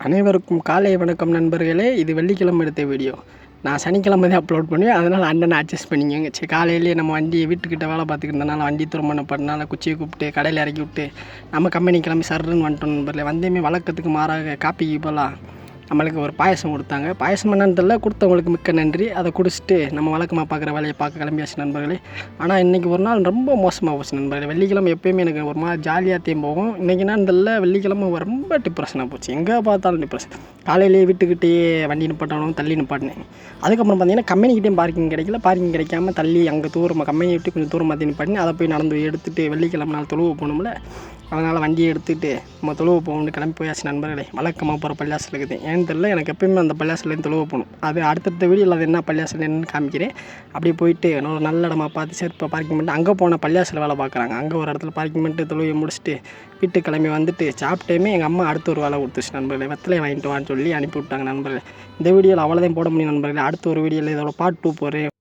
அனைவருக்கும் காலை வணக்கம் நண்பர்களே. இது வெள்ளிக்கிழமை எடுத்த வீடியோ. நான் சனிக்கிழமை தான் அப்லோட் பண்ணுவேன். அதனால் அண்ணனை அட்ஜஸ்ட் பண்ணிக்கோங்க. சரி, காலையிலேயே நம்ம வண்டியை வீட்டுக்கிட்ட வேலை பார்த்துக்கிட்டு இருந்தனால வண்டி திருமணம் பண்ணனால குச்சியை கூப்பிட்டு கடையில் இறக்கி விட்டு நம்ம கம்பெனி கிளம்பி சர்ன்னு வந்துட்டோம் நண்பர்களே. வந்தேமே வழக்கத்துக்கு மாறாக காப்பிக்கு போகலாம் நம்மளுக்கு ஒரு பாயசம் கொடுத்தாங்க. பாயசம் என்னன்னு தெரியல, கொடுத்தவங்களுக்கு மிக்க நன்றி. அதை குடிச்சிட்டு நம்ம வழக்கமாக பார்க்குற வேலையை பார்க்க கிளம்பியாச்சு நண்பர்களே. ஆனால் இன்றைக்கி ஒரு நாள் ரொம்ப மோசமாக போச்சு நண்பர்களே. வெள்ளிக்கிழமை எப்போயுமே எனக்கு ஒரு மாதிரி ஜாலியாகத்தையும் போகும். இன்றைக்கி என்னன்னு தெரியல, வெள்ளிக்கிழமை ரொம்ப டிப்ரெஷனாக போச்சு. எங்கே பார்த்தாலும் டிப்ரெஷன். காலையிலேயே வீட்டுக்கிட்டேயே வண்டி நிப்பாட்டணும், தள்ளி நிப்பாட்டினேன். அதுக்கப்புறம் பார்த்தீங்கன்னா கம்பெனிக்கிட்டேயும் பார்க்கிங் கிடைக்கல. பார்க்கிங் கிடைக்காம தள்ளி அங்கே தூரமாக கம்பெனி விட்டு கொஞ்சம் தூரம் மாற்றி நிப்பாட்டினேன். அதை போய் நடந்து எடுத்துகிட்டு வெள்ளிக்கிழமை நாள் தொழுவு போகணும்ல, அதனால் வண்டியை எடுத்துகிட்டு நம்ம தொழுவு போகணும்னு கிளம்பி போயாச்சு நண்பர்களே. வழக்கமாக போகிற பள்ளியாசல் இருக்குது. ஏன்னு தெரியல, எனக்கு எப்போயுமே அந்த பள்ளியாசலேருந்து தொழுவு போகணும். அது அடுத்தடுத்த வீடியோவில் அது என்ன பள்ளியாசல் என்னன்னு காமிக்கிறேன். அப்படியே போயிட்டு ஒரு நல்ல இடமா பார்த்து செருப்பை பார்க்கிங் பண்ணிட்டு அங்கே போன பள்ளியாசல் வேலை பார்க்குறாங்க. அங்கே ஒரு இடத்துல பார்க்கிங் பண்ணிட்டு தொழுவை முடிச்சுட்டு வீட்டுக்கு கிளம்பி வந்துட்டு சாப்பிட்டேமே எங்கள் அம்மா அடுத்த ஒரு வேலை கொடுத்துச்சு நண்பர்களே. வெத்தலையை வாங்கிட்டு வான்னு சொல்லி அனுப்பி விட்டாங்க நண்பர்களே. இந்த வீடியோவில் அவ்வளோதான் போட முடியும் நண்பர்களே. அடுத்த ஒரு வீடியோவில் இதோட பார்ட் 2 போகிறேன்.